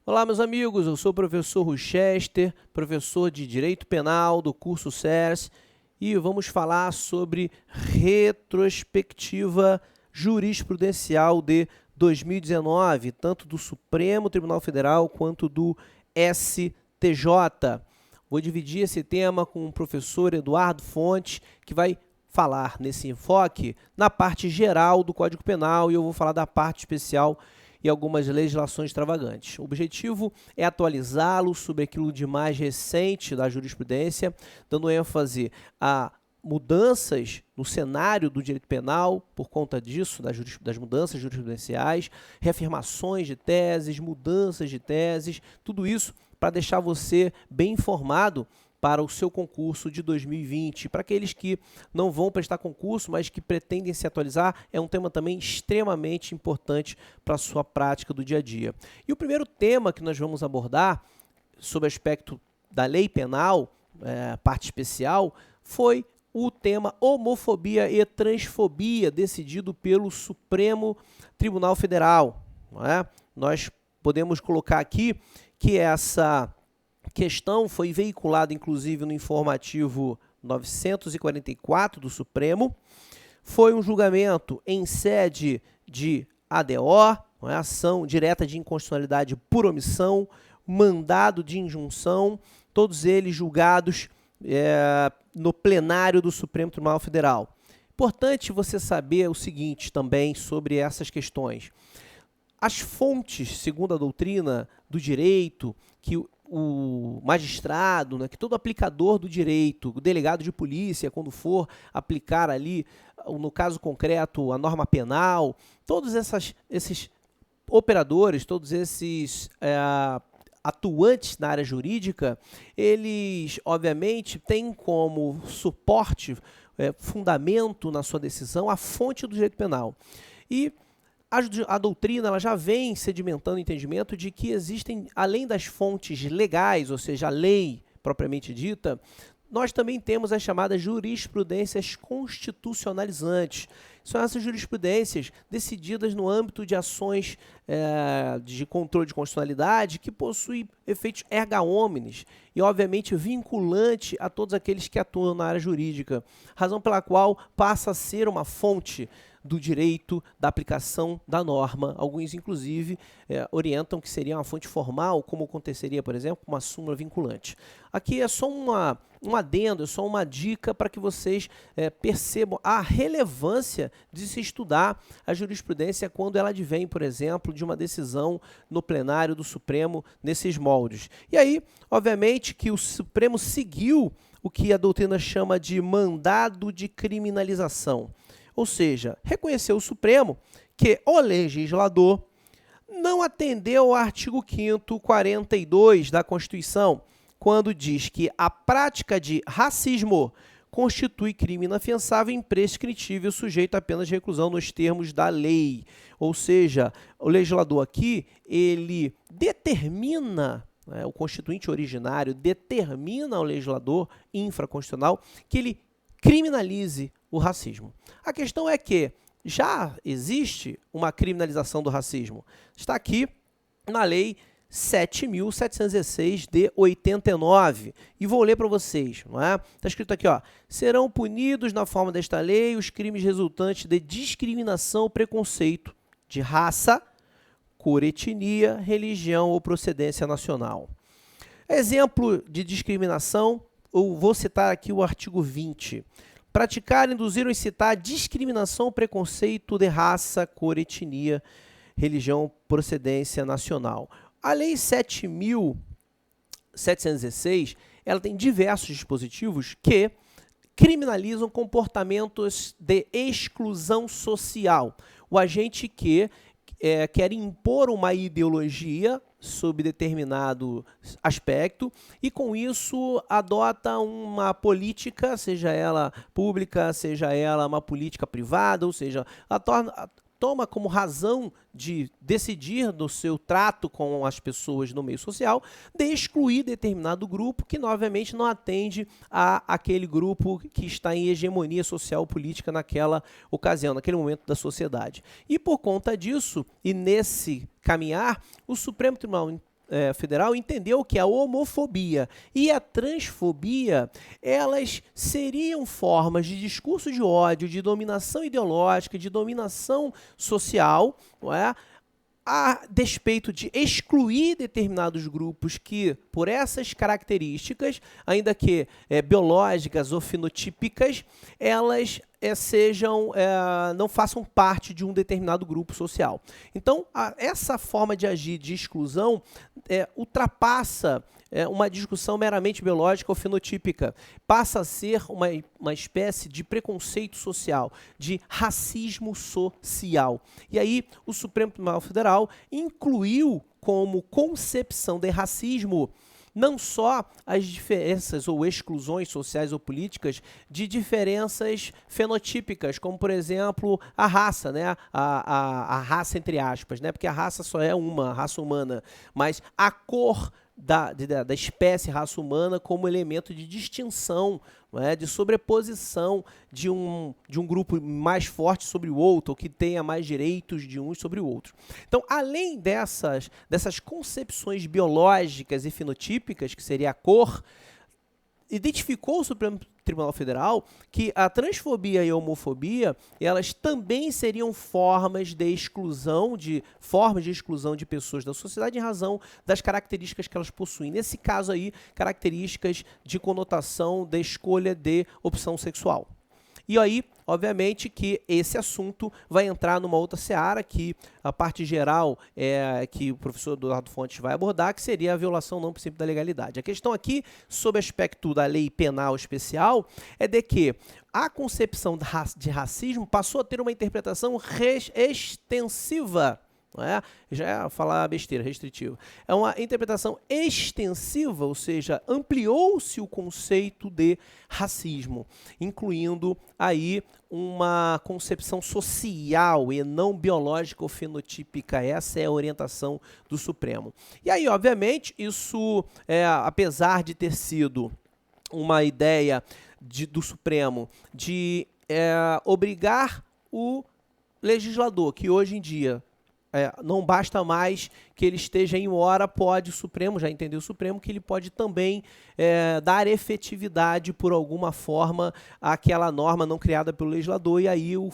Olá, meus amigos, eu sou o professor Rochester, professor de Direito Penal do curso SERS, e vamos falar sobre retrospectiva jurisprudencial de 2019, tanto do Supremo Tribunal Federal quanto do STJ. Vou dividir esse tema com o professor Eduardo Fontes, que vai falar nesse enfoque na parte geral do Código Penal, e eu vou falar da parte especial e algumas legislações extravagantes. O objetivo é atualizá-lo sobre aquilo de mais recente da jurisprudência, dando ênfase a mudanças no cenário do direito penal, por conta disso, das mudanças jurisprudenciais, reafirmações de teses, mudanças de teses, tudo isso para deixar você bem informado para o seu concurso de 2020. Para aqueles que não vão prestar concurso, mas que pretendem se atualizar, é um tema também extremamente importante para a sua prática do dia a dia. E o primeiro tema que nós vamos abordar, sob o aspecto da lei penal, parte especial, foi o tema homofobia e transfobia, decidido pelo Supremo Tribunal Federal. Não é? Nós podemos colocar aqui que essa questão foi veiculada, inclusive, no informativo 944 do Supremo. Foi um julgamento em sede de ADO, ação direta de inconstitucionalidade por omissão, mandado de injunção, todos eles julgados no plenário do Supremo Tribunal Federal. Importante você saber o seguinte também sobre essas questões. As fontes, segundo a doutrina do direito, que o magistrado, que todo aplicador do direito, o delegado de polícia, quando for aplicar ali, no caso concreto, a norma penal, todos esses operadores, todos esses atuantes na área jurídica, eles, obviamente, têm como suporte, fundamento na sua decisão, a fonte do direito penal. E a doutrina ela já vem sedimentando o entendimento de que existem, além das fontes legais, ou seja, a lei propriamente dita, nós também temos as chamadas jurisprudências constitucionalizantes. São essas jurisprudências decididas no âmbito de ações de controle de constitucionalidade que possuem efeitos erga omnes e, obviamente, vinculante a todos aqueles que atuam na área jurídica, razão pela qual passa a ser uma fonte do direito da aplicação da norma. Alguns, inclusive, orientam que seria uma fonte formal, como aconteceria, por exemplo, com uma súmula vinculante. Aqui é só um adendo, é só uma dica para que vocês percebam a relevância de se estudar a jurisprudência quando ela advém, por exemplo, de uma decisão no plenário do Supremo nesses moldes. E aí, obviamente, que o Supremo seguiu o que a doutrina chama de mandado de criminalização. Ou seja, reconheceu o Supremo que o legislador não atendeu ao artigo 5º 42 da Constituição, quando diz que a prática de racismo constitui crime inafiançável e imprescritível sujeito a penas de reclusão nos termos da lei. Ou seja, o legislador aqui, ele determina, o constituinte originário determina ao legislador infraconstitucional que ele criminalize o racismo. A questão é que já existe uma criminalização do racismo. Está aqui na Lei 7.716 de 89. E vou ler para vocês. Está escrito aqui, serão punidos na forma desta lei os crimes resultantes de discriminação ou preconceito de raça, cor, etnia, religião ou procedência nacional. Exemplo de discriminação, eu vou citar aqui o artigo 20. Praticar, induzir ou incitar discriminação ou preconceito de raça, cor, etnia, religião, procedência nacional. A Lei 7.716, ela tem diversos dispositivos que criminalizam comportamentos de exclusão social. O agente que quer impor uma ideologia sob determinado aspecto e, com isso, adota uma política, seja ela pública, seja ela uma política privada, ou seja, toma como razão de decidir do seu trato com as pessoas no meio social, de excluir determinado grupo que, obviamente, não atende àquele grupo que está em hegemonia social política naquela ocasião, naquele momento da sociedade. E, por conta disso, e nesse caminhar, o Supremo Tribunal Federal entendeu que a homofobia e a transfobia, elas seriam formas de discurso de ódio, de dominação ideológica, de dominação social, não é? A despeito de excluir determinados grupos que, por essas características, ainda que biológicas ou fenotípicas, elas não façam parte de um determinado grupo social. Então, essa forma de agir de exclusão ultrapassa uma discussão meramente biológica ou fenotípica, passa a ser uma espécie de preconceito social, de racismo social. E aí o Supremo Tribunal Federal incluiu como concepção de racismo não só as diferenças ou exclusões sociais ou políticas de diferenças fenotípicas, como, por exemplo, a raça, né? A raça entre aspas, né? Porque a raça só é uma, a raça humana, mas a cor da espécie raça humana como elemento de distinção, não é? De sobreposição de um grupo mais forte sobre o outro, ou que tenha mais direitos de uns sobre o outro. Então, além dessas concepções biológicas e fenotípicas, que seria a cor, identificou o Supremo Tribunal Federal que a transfobia e a homofobia, elas também seriam formas de exclusão de pessoas da sociedade em razão das características que elas possuem. Nesse caso aí, características de conotação de escolha de opção sexual. E aí, obviamente, que esse assunto vai entrar numa outra seara, que a parte geral que o professor Eduardo Fontes vai abordar, que seria a violação não princípio da legalidade. A questão aqui, sob o aspecto da lei penal especial, é de que a concepção de racismo passou a ter uma interpretação extensiva. Não é? Já é falar besteira, restritiva. É uma interpretação extensiva, ou seja, ampliou-se o conceito de racismo, incluindo aí uma concepção social e não biológica ou fenotípica. Essa é a orientação do Supremo. E aí, obviamente, isso, apesar de ter sido uma ideia do Supremo de obrigar o legislador, que hoje em dia não basta mais que ele esteja em hora, pode o Supremo, já entendeu o Supremo, que ele pode também dar efetividade por alguma forma àquela norma não criada pelo legislador, e aí o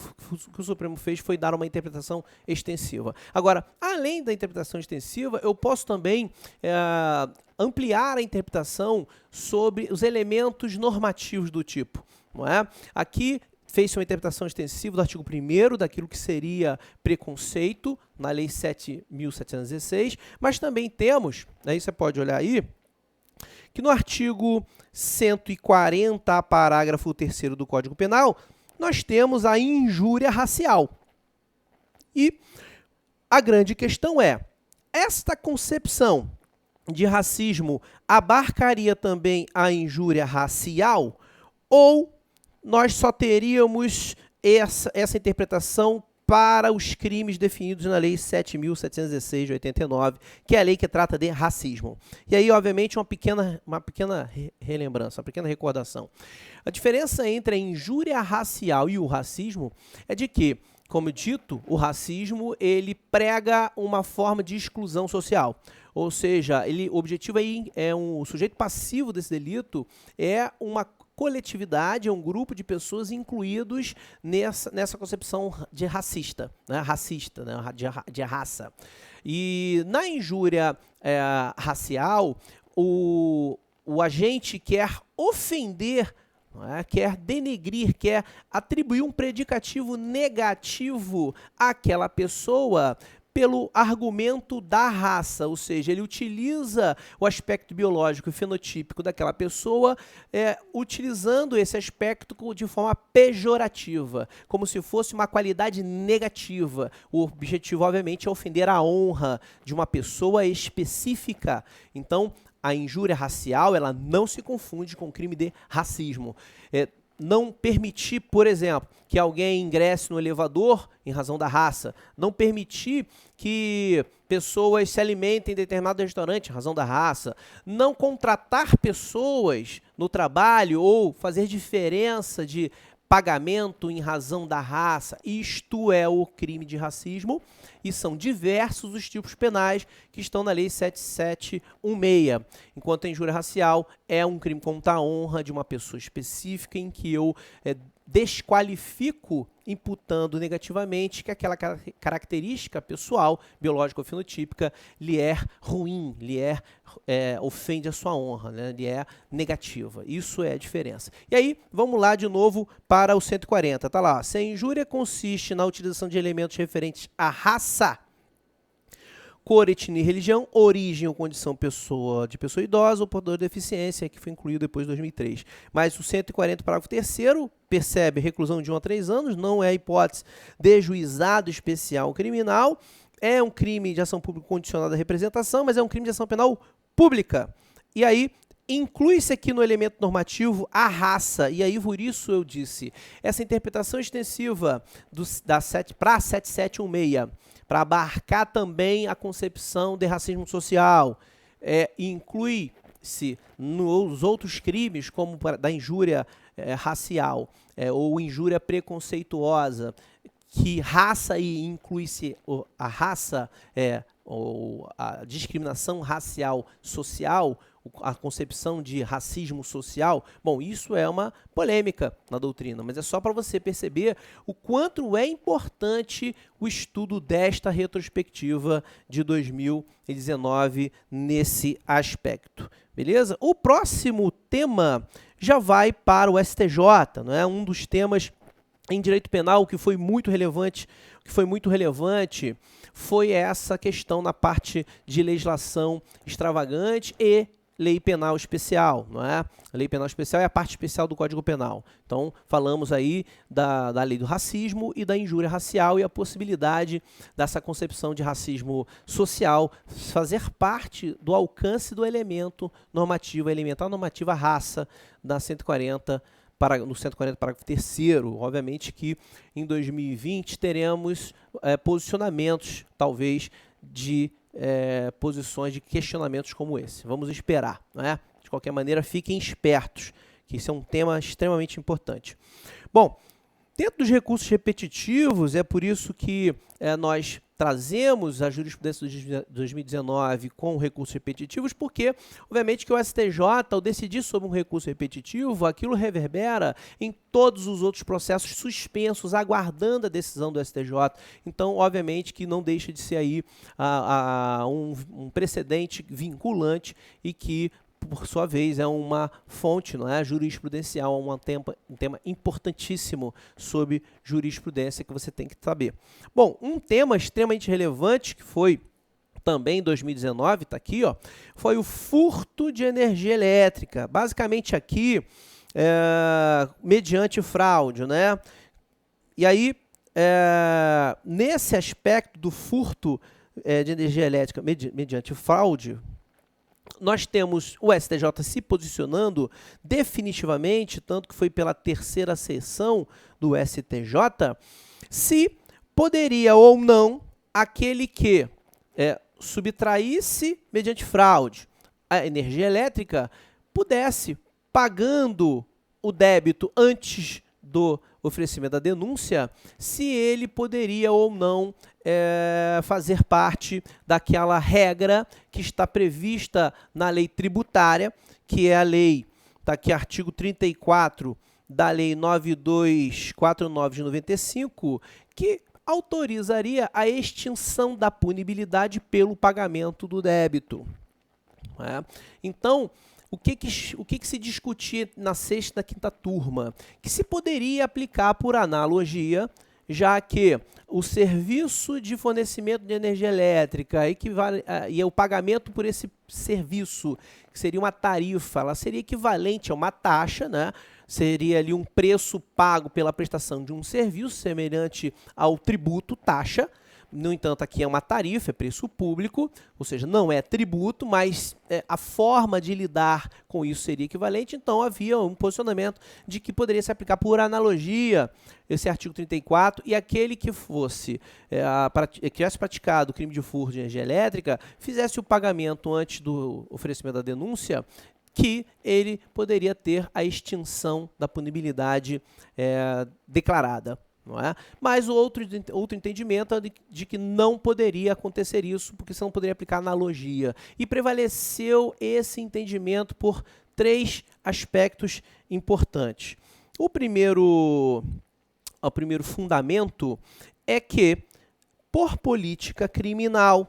que o Supremo fez foi dar uma interpretação extensiva. Agora, além da interpretação extensiva, eu posso também ampliar a interpretação sobre os elementos normativos do tipo, não é? Aqui fez-se uma interpretação extensiva do artigo 1º daquilo que seria preconceito, na Lei 7.716, mas também temos, aí você pode olhar aí, que no artigo 140, parágrafo 3º do Código Penal, nós temos a injúria racial. E a grande questão é, esta concepção de racismo abarcaria também a injúria racial ou nós só teríamos essa interpretação para os crimes definidos na Lei 7.716 de 89, que é a lei que trata de racismo. E aí, obviamente, uma pequena relembrança, uma pequena recordação. A diferença entre a injúria racial e o racismo é de que, como dito, o racismo ele prega uma forma de exclusão social. Ou seja, o objetivo aí o sujeito passivo desse delito é uma coletividade, é um grupo de pessoas incluídos nessa concepção de racista, né? De raça. E na injúria racial, o agente quer ofender, quer denegrir, quer atribuir um predicativo negativo àquela pessoa pelo argumento da raça, ou seja, ele utiliza o aspecto biológico e fenotípico daquela pessoa, utilizando esse aspecto de forma pejorativa, como se fosse uma qualidade negativa. O objetivo, obviamente, é ofender a honra de uma pessoa específica. Então, a injúria racial, ela não se confunde com o crime de racismo. Não permitir, por exemplo, que alguém ingresse no elevador em razão da raça, não permitir que pessoas se alimentem em determinado restaurante em razão da raça, não contratar pessoas no trabalho ou fazer diferença de pagamento em razão da raça, isto é o crime de racismo, e são diversos os tipos penais que estão na Lei 7716, enquanto a injúria racial é um crime contra a honra de uma pessoa específica em que eu desqualifico imputando negativamente que aquela característica pessoal, biológica ou fenotípica, lhe é ruim, ofende a sua honra, né? Lhe é negativa. Isso é a diferença. E aí, vamos lá de novo para o 140. Tá lá. Se a injúria consiste na utilização de elementos referentes à raça, cor, etnia e religião, origem ou condição de pessoa idosa ou portador de deficiência, que foi incluído depois de 2003. Mas o 140, parágrafo 3º, percebe reclusão de 1 a 3 anos, não é hipótese de juizado especial criminal, é um crime de ação pública condicionada à representação, mas é um crime de ação penal pública. E aí, inclui-se aqui no elemento normativo a raça, e aí por isso eu disse, essa interpretação extensiva para a 7716, para abarcar também a concepção de racismo social, inclui-se nos outros crimes, como da injúria racial ou injúria preconceituosa, que raça aí inclui-se a raça, ou a discriminação racial social, a concepção de racismo social. Bom, isso é uma polêmica na doutrina, mas é só para você perceber o quanto é importante o estudo desta retrospectiva de 2019 nesse aspecto. Beleza? O próximo tema já vai para o STJ, não é? Um dos temas em direito penal que foi muito relevante, foi essa questão na parte de legislação extravagante e lei penal especial, não é? A lei penal especial é a parte especial do Código Penal. Então, falamos aí da lei do racismo e da injúria racial e a possibilidade dessa concepção de racismo social fazer parte do alcance do elemento normativo, elementar normativa raça da 140, no 140, parágrafo 3º. Obviamente que em 2020 teremos posicionamentos, talvez, de posições de questionamentos como esse. Vamos esperar, não é? De qualquer maneira, fiquem espertos, que isso é um tema extremamente importante. Bom, dentro dos recursos repetitivos, é por isso que nós trazemos a jurisprudência de 2019 com recursos repetitivos, porque, obviamente, que o STJ, ao decidir sobre um recurso repetitivo, aquilo reverbera em todos os outros processos suspensos, aguardando a decisão do STJ. Então, obviamente, que não deixa de ser aí um precedente vinculante e que, por sua vez, é uma fonte, não é, jurisprudencial, um tema importantíssimo sobre jurisprudência que você tem que saber. Bom, um tema extremamente relevante que foi também em 2019, está aqui, ó, foi o furto de energia elétrica. Basicamente aqui, mediante fraude, né? E aí, nesse aspecto do furto de energia elétrica mediante fraude, nós temos o STJ se posicionando definitivamente, tanto que foi pela 3ª sessão do STJ, se poderia ou não aquele que subtraísse mediante fraude a energia elétrica pudesse, pagando o débito antes do oferecimento da denúncia, se ele poderia ou não fazer parte daquela regra que está prevista na lei tributária, que é a lei, está aqui artigo 34 da lei 9249 de 95, que autorizaria a extinção da punibilidade pelo pagamento do débito. Então, o que se discutia na 6ª e na 5ª turma? Que se poderia aplicar por analogia, já que o serviço de fornecimento de energia elétrica e o pagamento por esse serviço, que seria uma tarifa, ela seria equivalente a uma taxa, né? Seria ali um preço pago pela prestação de um serviço semelhante ao tributo, taxa. No entanto, aqui é uma tarifa, é preço público, ou seja, não é tributo, mas a forma de lidar com isso seria equivalente. Então, havia um posicionamento de que poderia se aplicar por analogia esse artigo 34 e aquele que tivesse praticado o crime de furto de energia elétrica, fizesse o pagamento antes do oferecimento da denúncia, que ele poderia ter a extinção da punibilidade declarada. Não é? Mas o outro entendimento é de que não poderia acontecer isso, porque você não poderia aplicar analogia. E prevaleceu esse entendimento por 3 aspectos importantes. O primeiro fundamento é que, por política criminal,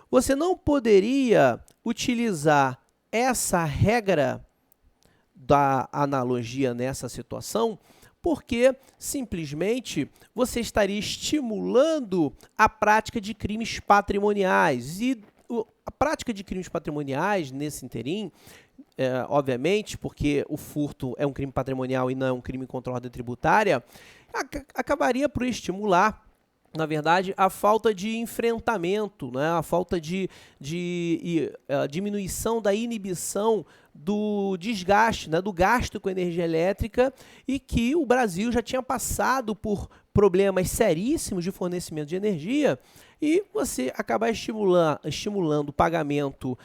você não poderia utilizar essa regra da analogia nessa situação, porque simplesmente você estaria estimulando a prática de crimes patrimoniais. E a prática de crimes patrimoniais, nesse interim, obviamente, porque o furto é um crime patrimonial e não é um crime contra a ordem tributária, acabaria por estimular, na verdade, a falta de enfrentamento, né? A falta de diminuição da inibição do desgaste, né? Do gasto com energia elétrica, e que o Brasil já tinha passado por problemas seríssimos de fornecimento de energia, e você acabar estimulando o pagamento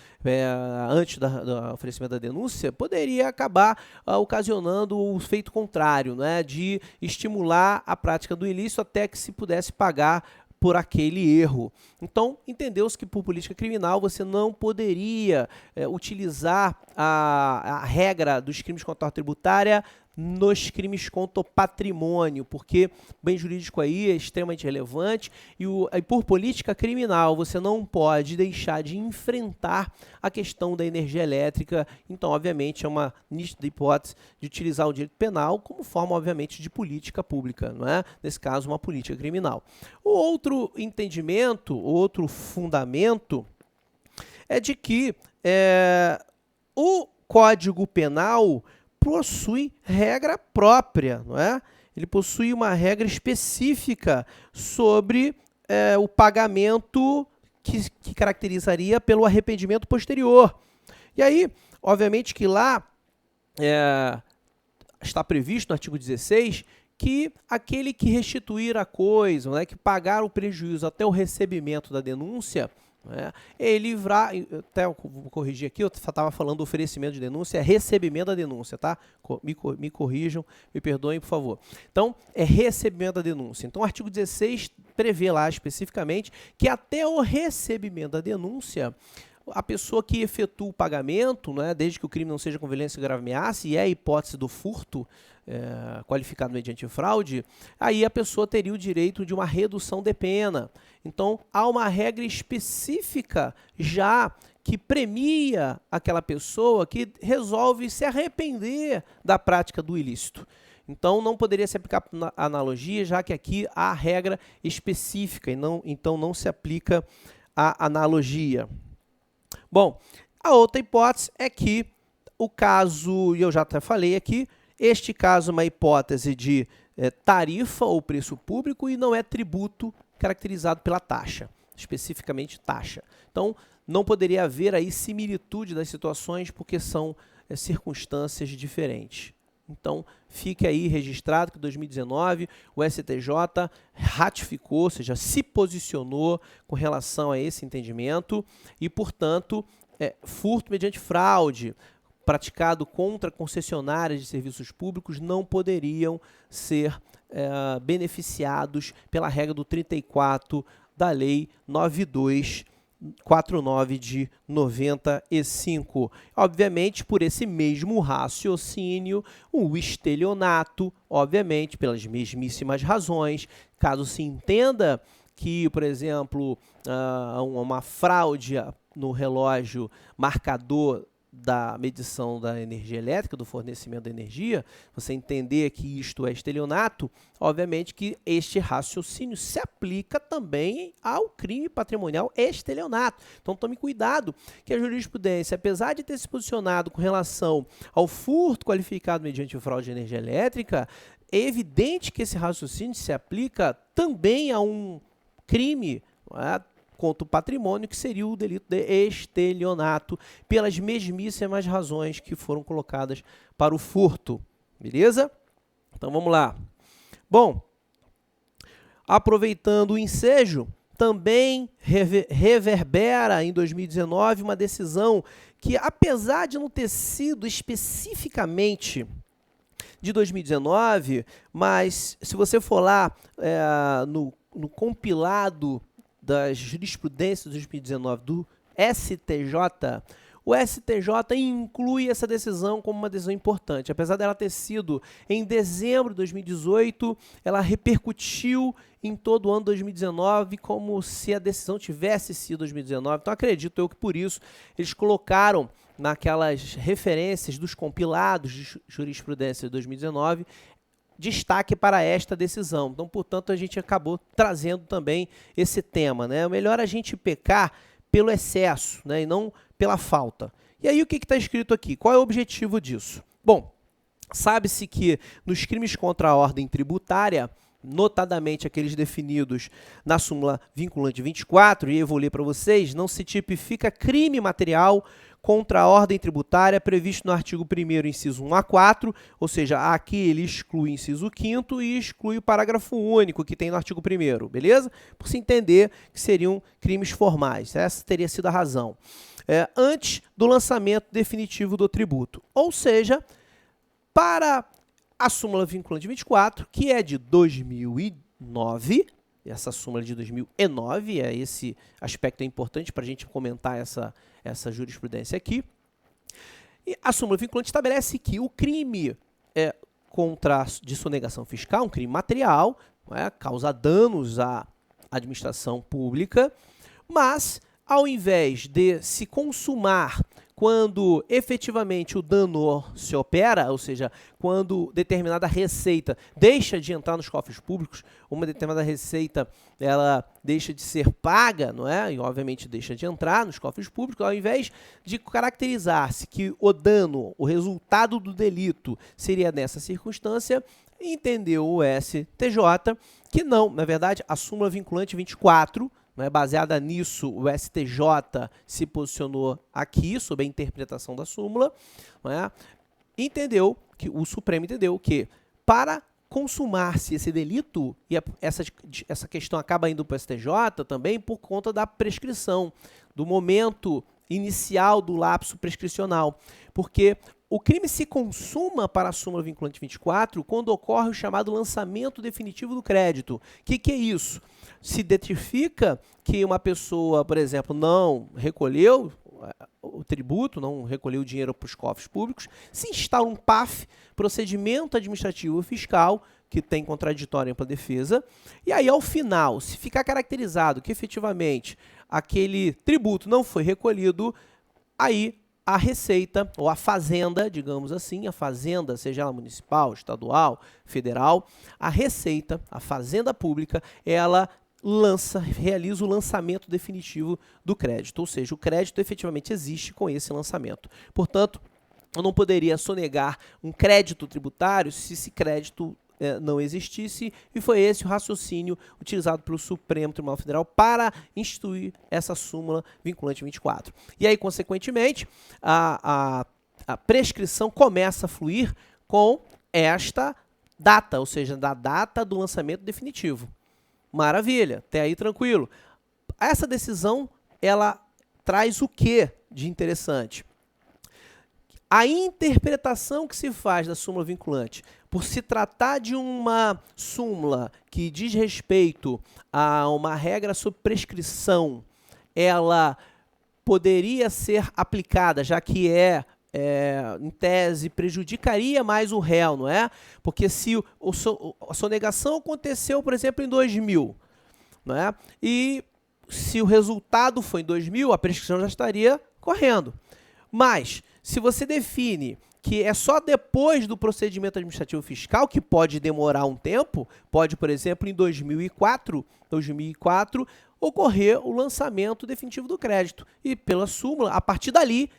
antes do oferecimento da denúncia poderia acabar ocasionando o efeito contrário, né, de estimular a prática do ilícito até que se pudesse pagar por aquele erro. Então, entendeu-se que por política criminal você não poderia utilizar a regra dos crimes contra a ordem tributária nos crimes contra o patrimônio, porque o bem jurídico aí é extremamente relevante e por política criminal você não pode deixar de enfrentar a questão da energia elétrica. Então, obviamente, é uma nítida hipótese de utilizar o direito penal como forma, obviamente, de política pública, não é? Nesse caso, uma política criminal. O outro entendimento, outro fundamento é de que o Código Penal possui regra própria, não é? Ele possui uma regra específica sobre o pagamento que caracterizaria pelo arrependimento posterior. E aí, obviamente que lá está previsto no artigo 16 que aquele que restituir a coisa, né, que pagar o prejuízo até o recebimento da denúncia, ele até vou corrigir aqui, eu estava falando do oferecimento de denúncia, é recebimento da denúncia, tá? Me corrijam, me perdoem, por favor. Então, é recebimento da denúncia. Então, o artigo 16 prevê lá especificamente que até o recebimento da denúncia, a pessoa que efetua o pagamento, né, desde que o crime não seja com violência e grave ameaça, e é a hipótese do furto qualificado mediante fraude, aí a pessoa teria o direito de uma redução de pena. Então, há uma regra específica já que premia aquela pessoa que resolve se arrepender da prática do ilícito. Então, não poderia se aplicar a analogia, já que aqui há regra específica, e então não se aplica a analogia. Bom, a outra hipótese é que o caso, e eu já até falei aqui, este caso é uma hipótese de tarifa ou preço público e não é tributo caracterizado pela taxa, especificamente taxa. Então, não poderia haver aí similitude das situações porque são circunstâncias diferentes. Então, fique aí registrado que em 2019 o STJ ratificou, ou seja, se posicionou com relação a esse entendimento e, portanto, furto mediante fraude praticado contra concessionárias de serviços públicos não poderiam ser beneficiados pela regra do 34 da Lei 9249 de 95. Obviamente, por esse mesmo raciocínio, o estelionato, obviamente, pelas mesmíssimas razões, caso se entenda que, por exemplo, uma fraude no relógio marcador da medição da energia elétrica, do fornecimento da energia, você entender que isto é estelionato, obviamente que este raciocínio se aplica também ao crime patrimonial estelionato. Então tome cuidado que a jurisprudência, apesar de ter se posicionado com relação ao furto qualificado mediante fraude de energia elétrica, é evidente que esse raciocínio se aplica também a um crime contra o patrimônio, que seria o delito de estelionato, pelas mesmíssimas razões que foram colocadas para o furto. Beleza? Então, vamos lá. Bom, aproveitando o ensejo, também reverbera em 2019 uma decisão que, apesar de não ter sido especificamente de 2019, mas se você for lá no compilado das jurisprudências de 2019 do STJ, o STJ inclui essa decisão como uma decisão importante. Apesar dela ter sido em dezembro de 2018, ela repercutiu em todo o ano de 2019 como se a decisão tivesse sido 2019. Então, acredito eu que por isso eles colocaram naquelas referências dos compilados de jurisprudência de 2019 destaque para esta decisão. Então, portanto, a gente acabou trazendo também esse tema, né? É melhor a gente pecar pelo excesso, né, e não pela falta. E aí o que está escrito aqui? Qual é o objetivo disso? Bom, sabe-se que nos crimes contra a ordem tributária, notadamente aqueles definidos na súmula vinculante 24, e eu vou ler para vocês, não se tipifica crime material contra a ordem tributária previsto no artigo 1º, inciso 1 a 4, ou seja, aqui ele exclui o inciso 5º e exclui o parágrafo único que tem no artigo 1º, beleza? Por se entender que seriam crimes formais, essa teria sido a razão. Antes do lançamento definitivo do tributo, ou seja, para a súmula vinculante 24, que é de 2009, essa súmula de 2009, esse aspecto é importante para a gente comentar essa jurisprudência aqui. E a súmula vinculante estabelece que o crime de sonegação fiscal, um crime material, causa danos à administração pública, mas ao invés de se consumar quando efetivamente o dano se opera, ou seja, quando determinada receita deixa de entrar nos cofres públicos, uma determinada receita ela deixa de ser paga, não é? E obviamente deixa de entrar nos cofres públicos, ao invés de caracterizar-se que o dano, o resultado do delito seria nessa circunstância, entendeu o STJ que não, na verdade, a súmula vinculante 24, baseada nisso, o STJ se posicionou aqui sobre a interpretação da súmula, o Supremo entendeu que para consumar-se esse delito, e essa questão acaba indo para o STJ também por conta da prescrição, do momento inicial do lapso prescricional, porque o crime se consuma para a súmula vinculante 24 quando ocorre o chamado lançamento definitivo do crédito. O que é isso? Se identifica que uma pessoa, por exemplo, não recolheu o tributo, não recolheu o dinheiro para os cofres públicos, se instala um PAF, procedimento administrativo fiscal, que tem contraditório em ampla defesa, e aí ao final, se ficar caracterizado que efetivamente aquele tributo não foi recolhido, aí a Receita, ou a Fazenda, digamos assim, a Fazenda, seja ela municipal, estadual, federal, a Receita, a Fazenda Pública, ela realiza o lançamento definitivo do crédito, ou seja, o crédito efetivamente existe com esse lançamento. Portanto, eu não poderia sonegar um crédito tributário se esse crédito não existisse, e foi esse o raciocínio utilizado pelo Supremo Tribunal Federal para instituir essa súmula vinculante 24. E aí, consequentemente, a prescrição começa a fluir com esta data, ou seja, da data do lançamento definitivo. Maravilha, até aí tranquilo. Essa decisão, ela traz o que de interessante? A interpretação que se faz da súmula vinculante, por se tratar de uma súmula que diz respeito a uma regra sobre prescrição, ela poderia ser aplicada, já que em tese, prejudicaria mais o réu, não é? Porque se a sonegação aconteceu, por exemplo, em 2000, não é? E se o resultado foi em 2000, a prescrição já estaria correndo. Mas, se você define que é só depois do procedimento administrativo fiscal, que pode demorar um tempo, pode, por exemplo, em 2004, ocorrer o lançamento definitivo do crédito. E pela súmula, a partir dali,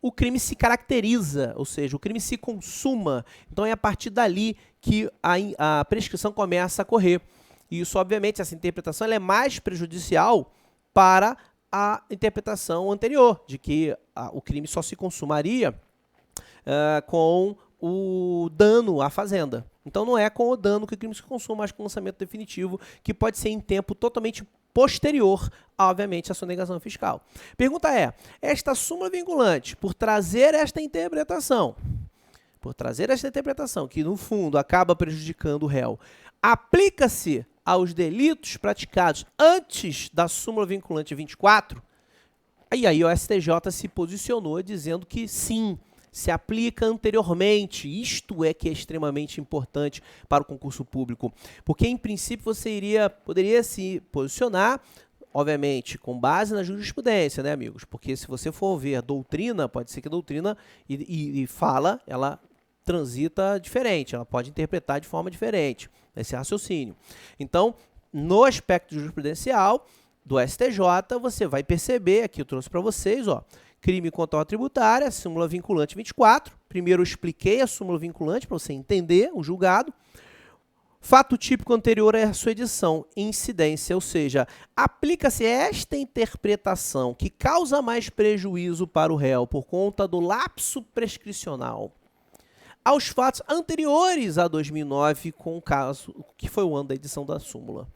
o crime se caracteriza, ou seja, o crime se consuma. Então, é a partir dali que a prescrição começa a correr. E isso, obviamente, essa interpretação ela é mais prejudicial para a interpretação anterior, de que o crime só se consumaria com o dano à fazenda. Então, não é com o dano que o crime se consuma, mas com o lançamento definitivo, que pode ser em tempo totalmente posterior, obviamente, à sonegação fiscal. Pergunta é, esta súmula vinculante, por trazer esta interpretação, que no fundo acaba prejudicando o réu, aplica-se aos delitos praticados antes da súmula vinculante 24? E aí o STJ se posicionou dizendo que sim, se aplica anteriormente. Isto é que é extremamente importante para o concurso público, porque em princípio você poderia se posicionar, obviamente, com base na jurisprudência, né, amigos? Porque se você for ver doutrina, pode ser que a doutrina e fala, ela transita diferente, ela pode interpretar de forma diferente, esse raciocínio. Então, no aspecto jurisprudencial do STJ, você vai perceber, aqui eu trouxe para vocês, ó, crime contra a ordem tributária, súmula vinculante 24. Primeiro eu expliquei a súmula vinculante para você entender o julgado. Fato típico anterior à sua edição, incidência, ou seja, aplica-se esta interpretação que causa mais prejuízo para o réu por conta do lapso prescricional aos fatos anteriores a 2009, com o caso que foi o ano da edição da súmula.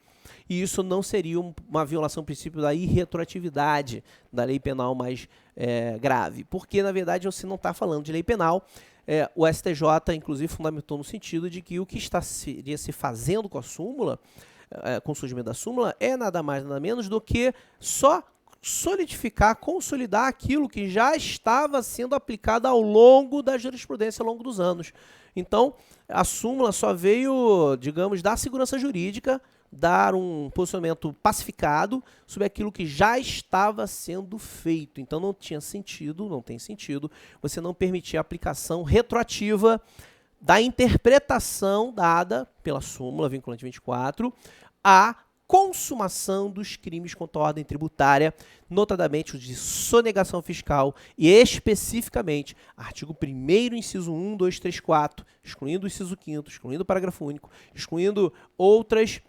E isso não seria uma violação do princípio da irretroatividade da lei penal mais grave, porque, na verdade, você não está falando de lei penal. O STJ, inclusive, fundamentou no sentido de que o que estaria se fazendo com a súmula, com o surgimento da súmula, é nada mais, nada menos do que só solidificar, consolidar aquilo que já estava sendo aplicado ao longo da jurisprudência, ao longo dos anos. Então, a súmula só veio, digamos, dar segurança jurídica, dar um posicionamento pacificado sobre aquilo que já estava sendo feito. Então, não tinha sentido, não tem sentido, você não permitir a aplicação retroativa da interpretação dada pela súmula vinculante 24 à consumação dos crimes contra a ordem tributária, notadamente os de sonegação fiscal e especificamente artigo 1º, inciso 1, 2, 3, 4, excluindo o inciso 5º, excluindo o parágrafo único, excluindo outros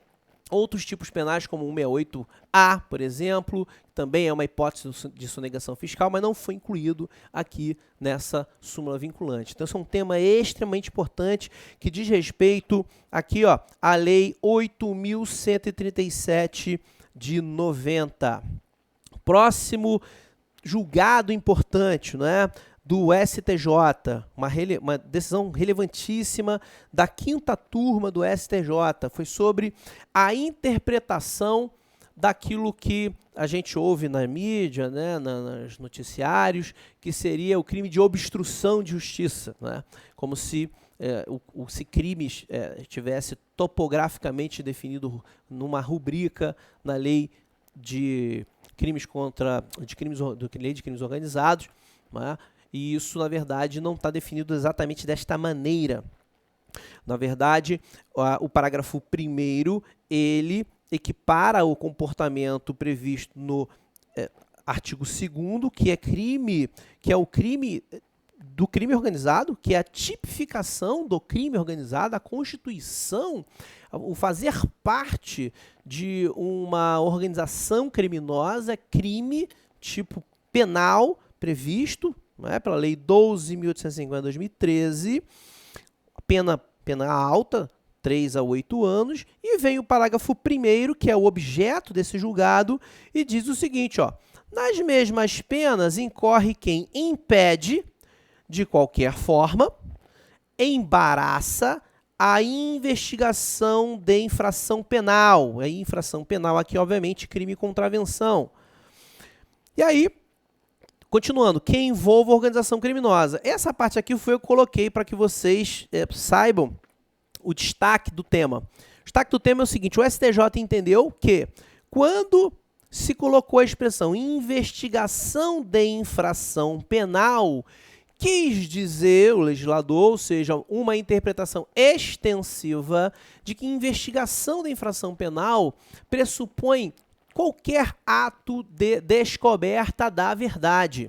tipos penais, como 168A, por exemplo, que também é uma hipótese de sonegação fiscal, mas não foi incluído aqui nessa súmula vinculante. Então, esse é um tema extremamente importante que diz respeito aqui, ó, à Lei 8.137 de 90. Próximo julgado importante, né? Do STJ, uma decisão relevantíssima da 5ª turma do STJ, foi sobre a interpretação daquilo que a gente ouve na mídia, né, nos noticiários, que seria o crime de obstrução de justiça, né, como se se crime tivesse topograficamente definido numa rubrica na lei de crimes lei de crimes organizados, né. E isso, na verdade, não está definido exatamente desta maneira. Na verdade, o parágrafo 1º, ele equipara o comportamento previsto no artigo 2º, que é o crime do crime organizado, que é a tipificação do crime organizado, a constituição, o fazer parte de uma organização criminosa, crime tipo penal previsto, pela Lei 12.850 de 2013, pena alta, 3 a 8 anos, e vem o parágrafo 1º, que é o objeto desse julgado, e diz o seguinte, ó, nas mesmas penas incorre quem impede, de qualquer forma, embaraça a investigação de infração penal. A infração penal aqui, obviamente, crime e contravenção. E aí, continuando, quem envolve a organização criminosa. Essa parte aqui foi eu que coloquei para que vocês saibam o destaque do tema. O destaque do tema é o seguinte, o STJ entendeu que quando se colocou a expressão investigação de infração penal, quis dizer o legislador, ou seja, uma interpretação extensiva de que investigação da infração penal pressupõe qualquer ato de descoberta da verdade.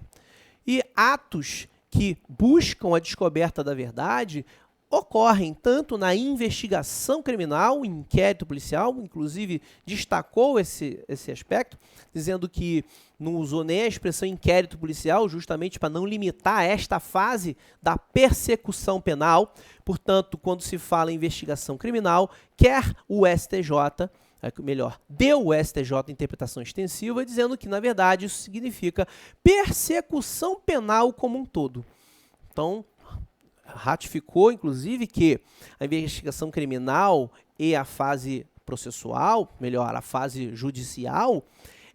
E atos que buscam a descoberta da verdade ocorrem tanto na investigação criminal, inquérito policial, inclusive destacou esse aspecto, dizendo que não usou nem a expressão inquérito policial, justamente para não limitar esta fase da persecução penal. Portanto, quando se fala em investigação criminal, quer o STJ, melhor, deu o STJ interpretação extensiva, dizendo que, na verdade, isso significa persecução penal como um todo. Então, ratificou, inclusive, que a investigação criminal e a fase processual, melhor, a fase judicial,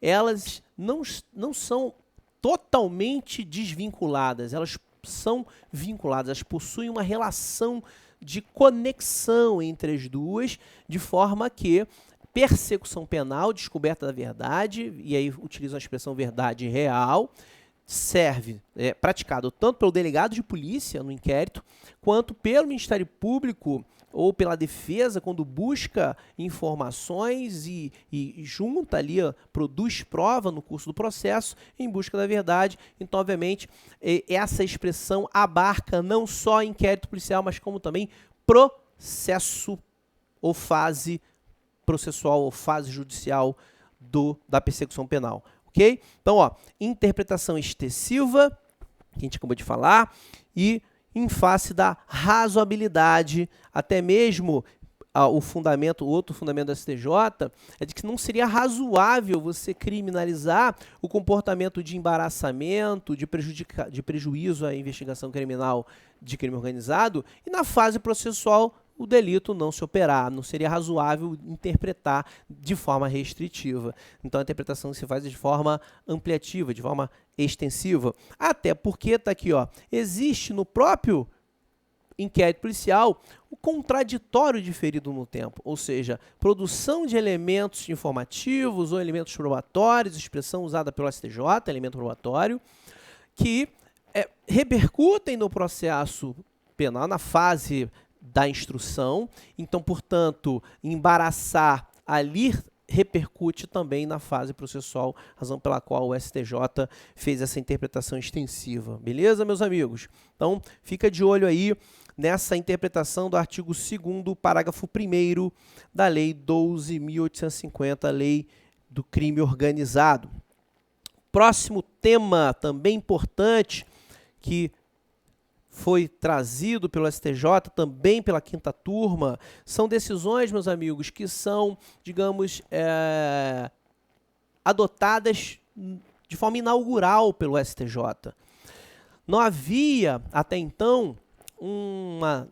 elas não são totalmente desvinculadas, elas são vinculadas, elas possuem uma relação de conexão entre as duas, de forma que persecução penal, descoberta da verdade, e aí utilizam a expressão verdade real, serve, praticado tanto pelo delegado de polícia no inquérito, quanto pelo Ministério Público ou pela defesa, quando busca informações e junta ali, produz prova no curso do processo em busca da verdade. Então, obviamente, essa expressão abarca não só inquérito policial, mas como também processo ou fase processual ou fase judicial da persecução penal. Ok? Então, ó, interpretação extensiva, que a gente acabou de falar, e em face da razoabilidade, até mesmo o outro fundamento do STJ é de que não seria razoável você criminalizar o comportamento de embaraçamento, de prejuízo à investigação criminal de crime organizado, e na fase processual o delito não se operar, não seria razoável interpretar de forma restritiva. Então a interpretação se faz de forma ampliativa, de forma extensiva, até porque está aqui, ó, existe no próprio inquérito policial o contraditório diferido no tempo, ou seja, produção de elementos informativos ou elementos probatórios, expressão usada pelo STJ, elemento probatório, que repercutem no processo penal, na fase da instrução. Então, portanto, embaraçar ali repercute também na fase processual, razão pela qual o STJ fez essa interpretação extensiva. Beleza, meus amigos? Então, fica de olho aí nessa interpretação do artigo 2º, parágrafo 1º da Lei 12.850, Lei do Crime Organizado. Próximo tema, também importante, que foi trazido pelo STJ, também pela 5ª turma, são decisões, meus amigos, que são, digamos, adotadas de forma inaugural pelo STJ. Não havia, até então, uma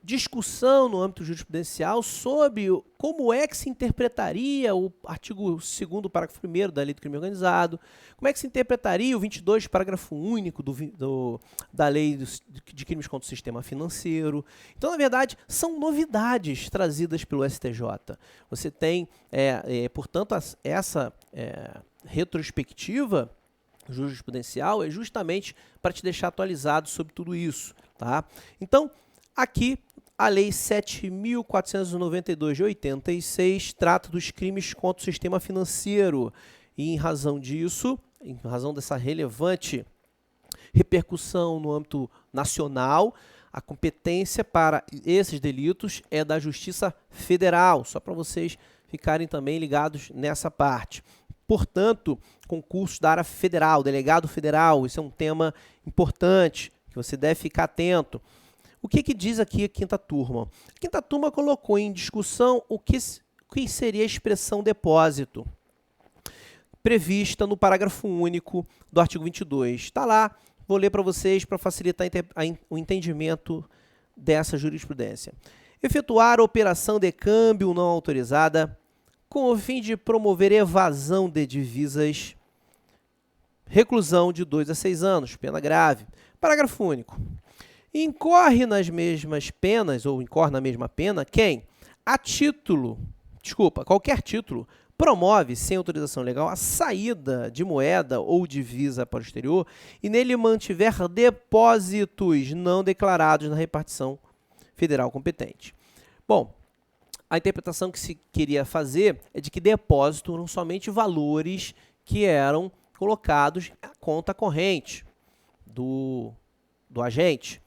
discussão no âmbito jurisprudencial sobre como é que se interpretaria o artigo 2º, parágrafo 1º da Lei do Crime Organizado, como é que se interpretaria o 22, parágrafo único da Lei de Crimes contra o Sistema Financeiro. Então, na verdade, são novidades trazidas pelo STJ. Você tem, portanto, essa retrospectiva jurisprudencial é justamente para te deixar atualizado sobre tudo isso. Tá? Então, aqui, a Lei 7.492 de 86 trata dos crimes contra o sistema financeiro e, em razão disso, em razão dessa relevante repercussão no âmbito nacional, a competência para esses delitos é da Justiça Federal, só para vocês ficarem também ligados nessa parte. Portanto, concursos da área federal, delegado federal, isso é um tema importante que você deve ficar atento. O que diz aqui a 5ª turma? A 5ª turma colocou em discussão o que seria a expressão depósito, prevista no parágrafo único do artigo 22. Está lá, vou ler para vocês para facilitar o entendimento dessa jurisprudência. Efetuar operação de câmbio não autorizada com o fim de promover evasão de divisas, reclusão de 2 a 6 anos, pena grave. Parágrafo único. Incorre nas mesmas penas, ou incorre na mesma pena, quem, qualquer título, promove, sem autorização legal, a saída de moeda ou divisa para o exterior e nele mantiver depósitos não declarados na repartição federal competente. Bom, a interpretação que se queria fazer é de que depósito eram somente valores que eram colocados na conta corrente do agente.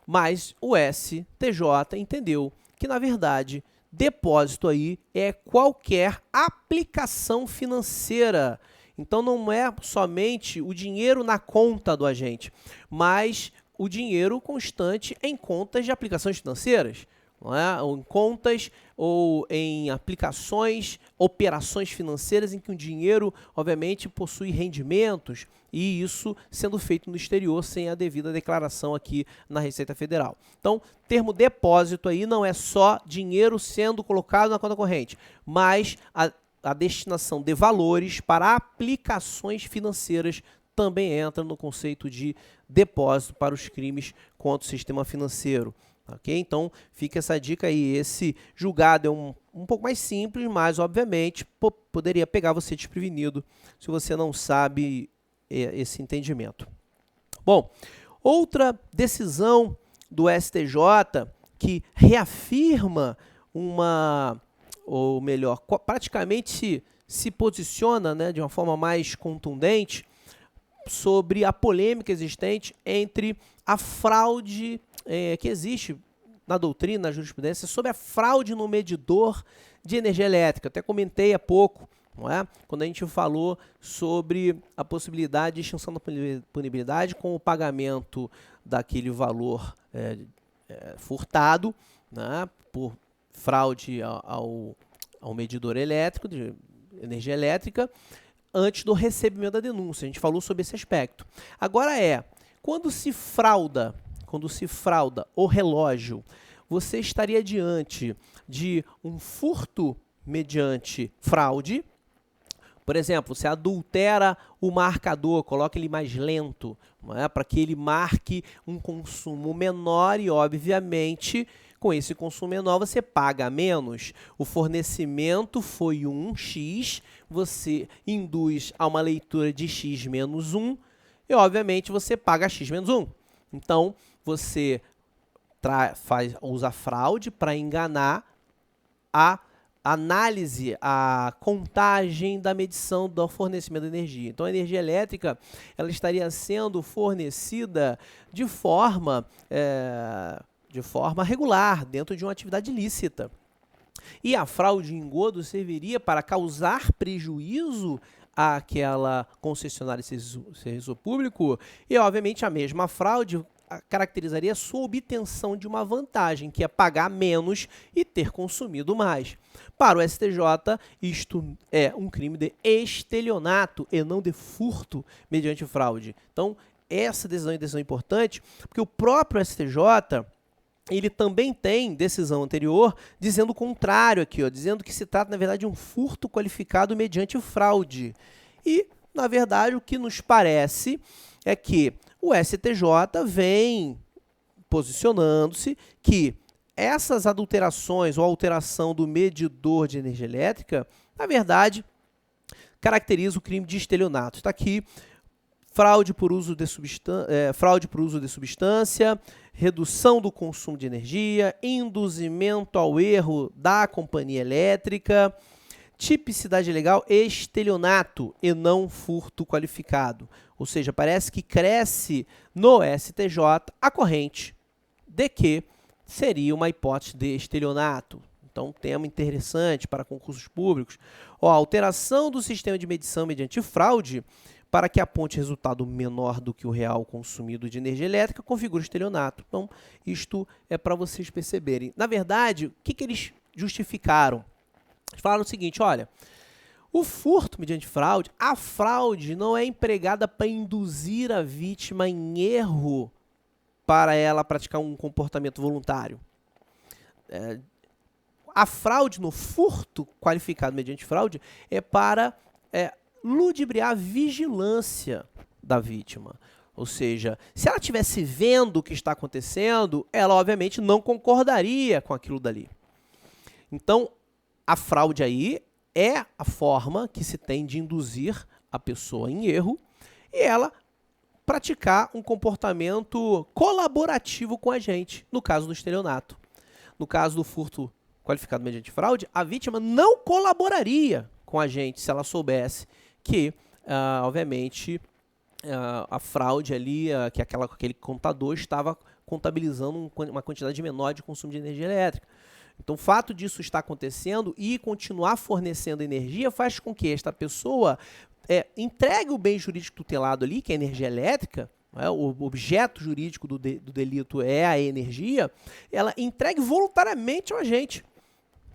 Mas o STJ entendeu que, na verdade, depósito aí é qualquer aplicação financeira. Então, não é somente o dinheiro na conta do agente, mas o dinheiro constante em contas de aplicações financeiras. não é? Ou em contas, ou em aplicações, operações financeiras em que o dinheiro, obviamente, possui rendimentos, e isso sendo feito no exterior sem a devida declaração aqui na Receita Federal. Então, termo depósito aí não é só dinheiro sendo colocado na conta corrente, mas a destinação de valores para aplicações financeiras também entra no conceito de depósito para os crimes contra o sistema financeiro. Ok? Então, fica essa dica aí. Esse julgado é um pouco mais simples, mas, obviamente, poderia pegar você desprevenido se você não sabe esse entendimento. Bom, outra decisão do STJ que reafirma ou melhor, praticamente se posiciona, né, de uma forma mais contundente sobre a polêmica existente entre a fraude que existe na doutrina, na jurisprudência, sobre a fraude no medidor de energia elétrica. Até comentei há pouco, não é? Quando a gente falou sobre a possibilidade de extinção da punibilidade com o pagamento daquele valor furtado, né, por fraude ao medidor elétrico, de energia elétrica, antes do recebimento da denúncia. A gente falou sobre esse aspecto. Agora quando se frauda o relógio, você estaria diante de um furto mediante fraude. Por exemplo, você adultera o marcador, coloca ele mais lento, não é? Para que ele marque um consumo menor e, obviamente, com esse consumo menor você paga menos. O fornecimento foi X, você induz a uma leitura de X menos 1 e, obviamente, você paga X menos 1. Então, você usa fraude para enganar a análise, a contagem da medição do fornecimento de energia. Então, a energia elétrica ela estaria sendo fornecida de forma regular, dentro de uma atividade lícita. E a fraude e engodo serviria para causar prejuízo àquela concessionária de serviço público e, obviamente, a mesma fraude caracterizaria a sua obtenção de uma vantagem, que é pagar menos e ter consumido mais. Para o STJ, isto é um crime de estelionato e não de furto mediante fraude. Então, essa decisão é uma decisão importante, porque o próprio STJ ele também tem decisão anterior dizendo o contrário aqui, ó, dizendo que se trata, na verdade, de um furto qualificado mediante fraude. E, na verdade, o que nos parece é que o STJ vem posicionando-se que essas adulterações ou alteração do medidor de energia elétrica, na verdade, caracteriza o crime de estelionato. Está aqui, fraude por uso de substância, redução do consumo de energia, induzimento ao erro da companhia elétrica, tipicidade legal, estelionato e não furto qualificado. Ou seja, parece que cresce no STJ a corrente de que seria uma hipótese de estelionato. Então, tema interessante para concursos públicos. A alteração do sistema de medição mediante fraude para que aponte resultado menor do que o real consumido de energia elétrica configura estelionato. Então, isto é para vocês perceberem. Na verdade, o que eles justificaram? Eles falaram o seguinte, olha, o furto mediante fraude, a fraude não é empregada para induzir a vítima em erro para ela praticar um comportamento voluntário. A fraude no furto qualificado mediante fraude é para ludibriar a vigilância da vítima. Ou seja, se ela estivesse vendo o que está acontecendo, ela obviamente não concordaria com aquilo dali. Então, a fraude aí é a forma que se tem de induzir a pessoa em erro e ela praticar um comportamento colaborativo com a gente, no caso do estelionato. No caso do furto qualificado mediante fraude, a vítima não colaboraria com a gente se ela soubesse que, obviamente, a fraude ali, que aquele contador estava contabilizando uma quantidade menor de consumo de energia elétrica. Então, o fato disso estar acontecendo e continuar fornecendo energia faz com que esta pessoa entregue o bem jurídico tutelado ali, que é a energia elétrica, o objeto jurídico do delito é a energia, ela entregue voluntariamente ao agente,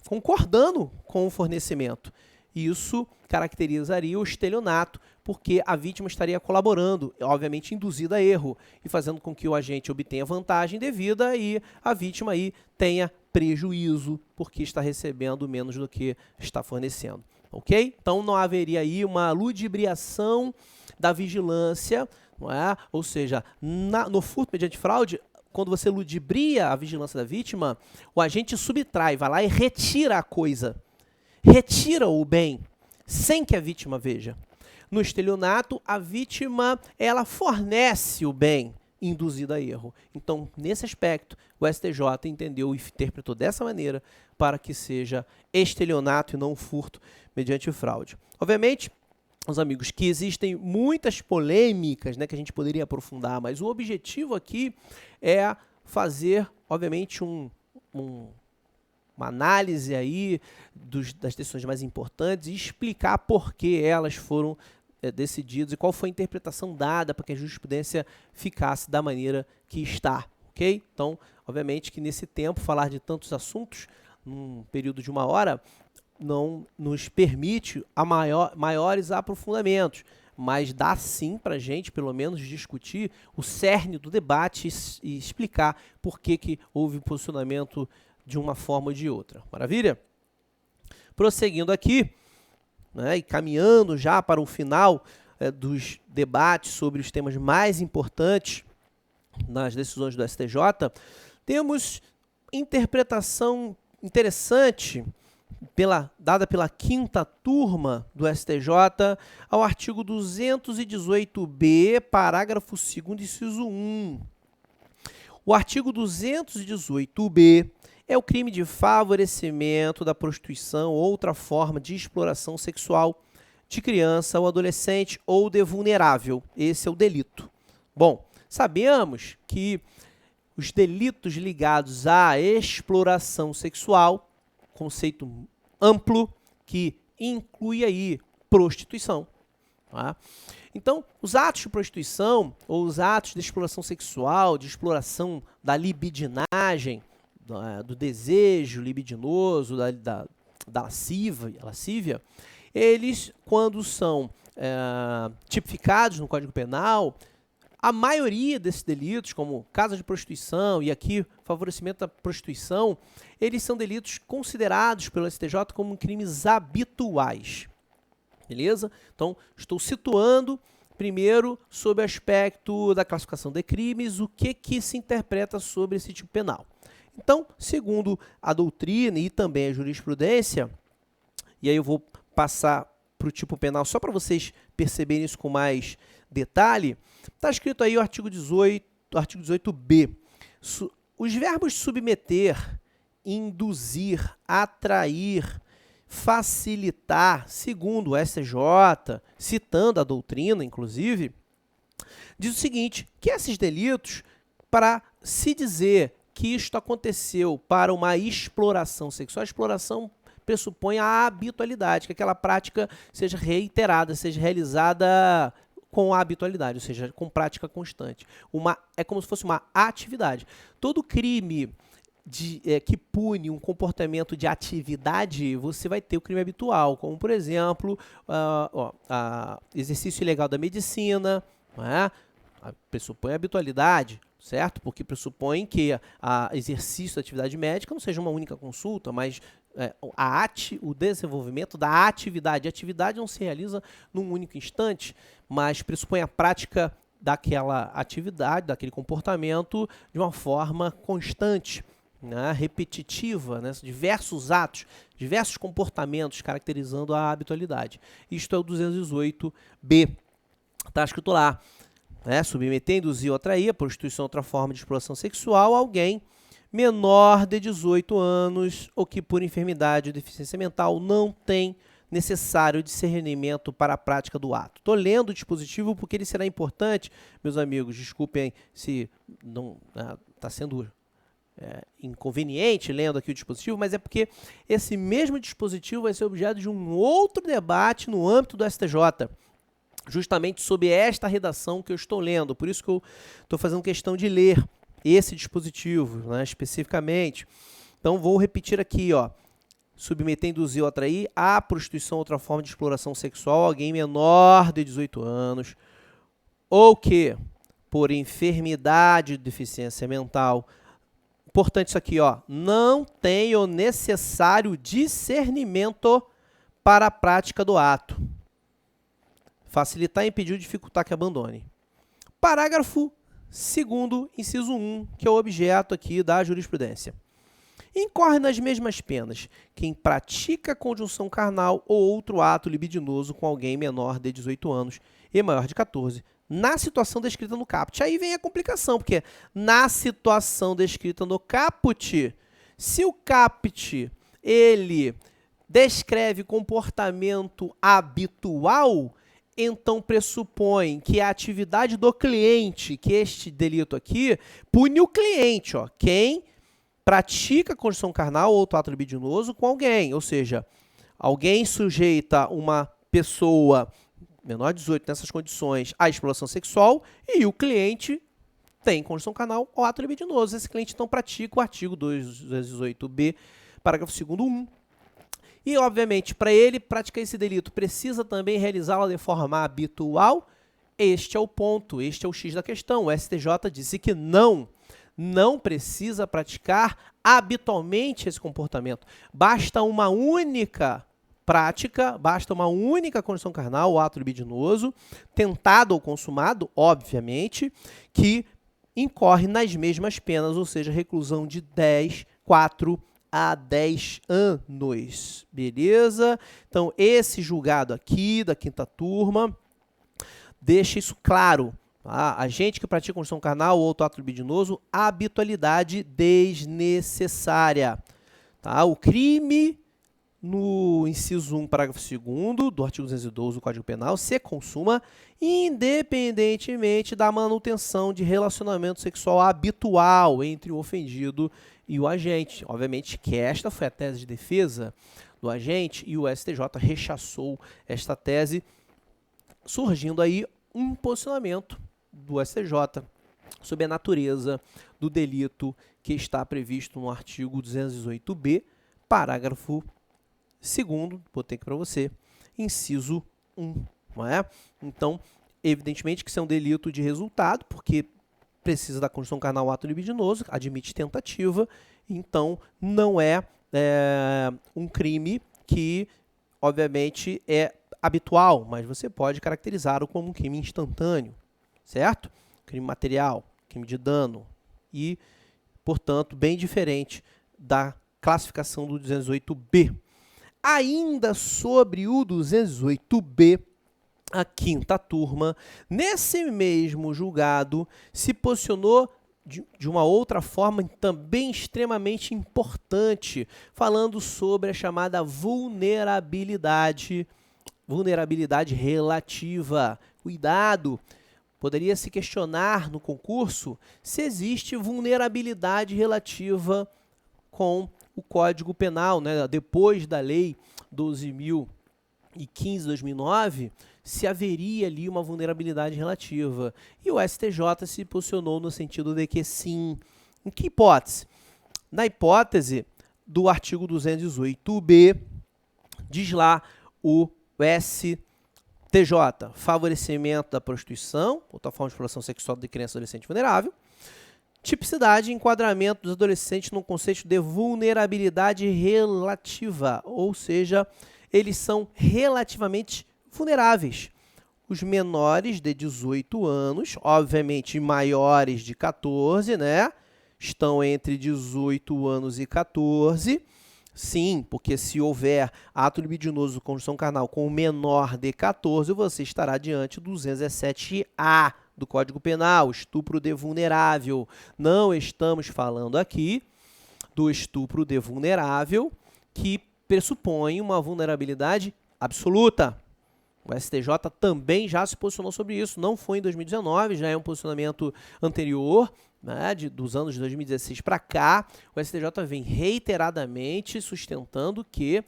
concordando com o fornecimento. Isso caracterizaria o estelionato, porque a vítima estaria colaborando, obviamente induzida a erro, e fazendo com que o agente obtenha vantagem devida e a vítima aí tenha prejuízo, porque está recebendo menos do que está fornecendo. Ok? Então não haveria aí uma ludibriação da vigilância, não é? Ou seja, no furto mediante fraude, quando você ludibria a vigilância da vítima, o agente subtrai, vai lá e retira a coisa, retira o bem, sem que a vítima veja. No estelionato, a vítima ela fornece o bem induzido a erro. Então, nesse aspecto, o STJ entendeu e interpretou dessa maneira para que seja estelionato e não furto mediante fraude. Obviamente, meus amigos, que existem muitas polêmicas, né, que a gente poderia aprofundar, mas o objetivo aqui é fazer, obviamente, uma análise aí das decisões mais importantes e explicar por que elas foram decididas e qual foi a interpretação dada para que a jurisprudência ficasse da maneira que está, ok? Então, obviamente que nesse tempo, falar de tantos assuntos, num período de 1 hora, não nos permite maiores aprofundamentos, mas dá sim para a gente, pelo menos, discutir o cerne do debate e explicar por que houve posicionamento de uma forma ou de outra. Maravilha? Prosseguindo aqui, né, e caminhando já para o final dos debates sobre os temas mais importantes nas decisões do STJ, temos interpretação interessante dada pela 5ª turma do STJ ao artigo 218b, parágrafo 2º, inciso 1. O artigo 218b é o crime de favorecimento da prostituição ou outra forma de exploração sexual de criança ou adolescente ou de vulnerável. Esse é o delito. Bom, sabemos que os delitos ligados à exploração sexual, conceito amplo que inclui aí prostituição. Tá? Então, os atos de prostituição ou os atos de exploração sexual, de exploração da libidinagem, do desejo libidinoso, da lascívia, eles, quando são tipificados no Código Penal, a maioria desses delitos, como casa de prostituição e aqui favorecimento da prostituição, eles são delitos considerados pelo STJ como crimes habituais. Beleza? Então, estou situando primeiro sobre o aspecto da classificação de crimes, o que se interpreta sobre esse tipo penal. Então, segundo a doutrina e também a jurisprudência, e aí eu vou passar para o tipo penal só para vocês perceberem isso com mais detalhe, está escrito aí o artigo 18b. Os verbos submeter, induzir, atrair, facilitar, segundo o STJ, citando a doutrina, inclusive, diz o seguinte, que esses delitos, para se dizer que isto aconteceu para uma exploração sexual, a exploração pressupõe a habitualidade, que aquela prática seja reiterada, seja realizada com a habitualidade, ou seja, com prática constante. É como se fosse uma atividade. Todo crime que pune um comportamento de atividade, você vai ter o crime habitual, como, por exemplo, exercício ilegal da medicina, não é? Pressupõe a habitualidade, certo? Porque pressupõe que o exercício da atividade médica não seja uma única consulta, mas o desenvolvimento da atividade. A atividade não se realiza num único instante, mas pressupõe a prática daquela atividade, daquele comportamento de uma forma constante, né, repetitiva, né, diversos atos, diversos comportamentos caracterizando a habitualidade. Isto é o 218b. Está escrito lá, né, submeter, induzir ou atrair a prostituição ou outra forma de exploração sexual a alguém menor de 18 anos ou que por enfermidade ou deficiência mental não tem necessário discernimento para a prática do ato. Estou lendo o dispositivo porque ele será importante, meus amigos, desculpem se não está sendo inconveniente lendo aqui o dispositivo, mas é porque esse mesmo dispositivo vai ser objeto de um outro debate no âmbito do STJ. justamente sob esta redação que eu estou lendo. Por isso que eu estou fazendo questão de ler esse dispositivo, né, especificamente. Então, vou repetir aqui, ó. Submeter, induzir ou atrair à prostituição ou outra forma de exploração sexual alguém menor de 18 anos, ou que, por enfermidade de deficiência mental, importante isso aqui, ó, não tem o necessário discernimento para a prática do ato. Facilitar, impedir ou dificultar que abandone. Parágrafo 2º, inciso 1, que é o objeto aqui da jurisprudência. Incorre nas mesmas penas quem pratica conjunção carnal ou outro ato libidinoso com alguém menor de 18 anos e maior de 14, na situação descrita no caput. Aí vem a complicação, porque na situação descrita no caput, se o caput ele descreve comportamento habitual, então pressupõe que a atividade do cliente, que este delito aqui, pune o cliente, ó, quem pratica conjunção carnal ou outro ato libidinoso com alguém, ou seja, alguém sujeita uma pessoa menor de 18 nessas condições à exploração sexual e o cliente tem conjunção carnal ou ato libidinoso. Esse cliente então pratica o artigo 218b, parágrafo 2º, 1. E, obviamente, para ele praticar esse delito, precisa também realizá-lo de forma habitual. Este é o ponto, este é o X da questão. O STJ disse que não precisa praticar habitualmente esse comportamento. Basta uma única prática, basta uma única conjunção carnal ou ato libidinoso, tentado ou consumado, obviamente, que incorre nas mesmas penas, ou seja, reclusão de 4 a 10 anos. Beleza? Então, esse julgado aqui da 5ª turma deixa isso claro. Tá? Agente que pratica conjunção carnal ou outro ato libidinoso, habitualidade desnecessária. Tá? O crime, no inciso 1, parágrafo 2º do artigo 212 do Código Penal, se consuma independentemente da manutenção de relacionamento sexual habitual entre o ofendido e o agente. Obviamente que esta foi a tese de defesa do agente e o STJ rechaçou esta tese, surgindo aí um posicionamento do STJ sobre a natureza do delito que está previsto no artigo 218b, parágrafo 2º, botei aqui para você, inciso 1. Não é? Então, evidentemente que isso é um delito de resultado, porque precisa da conjunção carnal ou ato libidinoso, admite tentativa, então não é um crime que, obviamente, é habitual, mas você pode caracterizá-lo como um crime instantâneo, certo? Crime material, crime de dano e, portanto, bem diferente da classificação do 218b. Ainda sobre o 218b, a 5ª turma, nesse mesmo julgado, se posicionou de uma outra forma também extremamente importante, falando sobre a chamada vulnerabilidade relativa. Cuidado! Poderia se questionar no concurso se existe vulnerabilidade relativa com o Código Penal, né? Depois da Lei 12.015/2009, se haveria ali uma vulnerabilidade relativa. E o STJ se posicionou no sentido de que sim. Em que hipótese? Na hipótese do artigo 218b, diz lá o STJ, favorecimento da prostituição, outra forma de exploração sexual de criança e adolescente vulnerável, tipicidade e enquadramento dos adolescentes no conceito de vulnerabilidade relativa, ou seja, eles são relativamente vulneráveis. Os menores de 18 anos, obviamente maiores de 14, né? Estão entre 18 anos e 14. Sim, porque se houver ato libidinoso, conjunção carnal com o menor de 14, você estará diante do 217A do Código Penal, estupro de vulnerável. Não estamos falando aqui do estupro de vulnerável, que pressupõe uma vulnerabilidade absoluta. O STJ também já se posicionou sobre isso, não foi em 2019, já é um posicionamento anterior, né, dos anos de 2016 para cá. O STJ vem reiteradamente sustentando que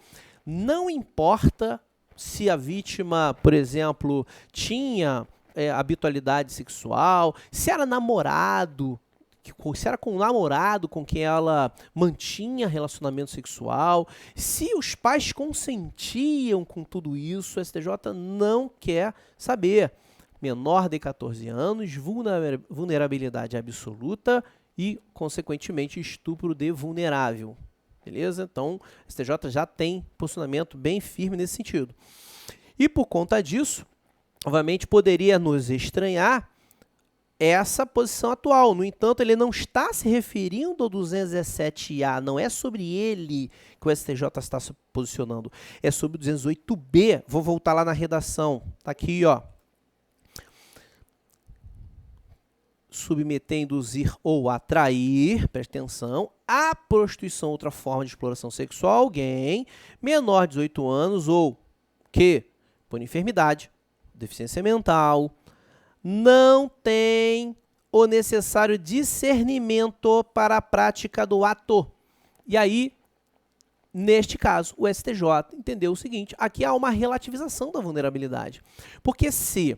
não importa se a vítima, por exemplo, tinha habitualidade sexual, se era namorado, se era com um namorado com quem ela mantinha relacionamento sexual, se os pais consentiam com tudo isso, o STJ não quer saber. Menor de 14 anos, vulnerabilidade absoluta e, consequentemente, estupro de vulnerável. Beleza? Então, o STJ já tem posicionamento bem firme nesse sentido. E por conta disso, obviamente, poderia nos estranhar essa posição atual. No entanto, ele não está se referindo ao 217A, não é sobre ele que o STJ está se posicionando, é sobre o 208B. Vou voltar lá na redação. Está aqui, ó. Submeter, induzir ou atrair, presta atenção, a prostituição ou outra forma de exploração sexual a alguém menor de 18 anos ou que, por enfermidade, deficiência mental, não tem o necessário discernimento para a prática do ato. E aí, neste caso, o STJ entendeu o seguinte, aqui há uma relativização da vulnerabilidade. Porque se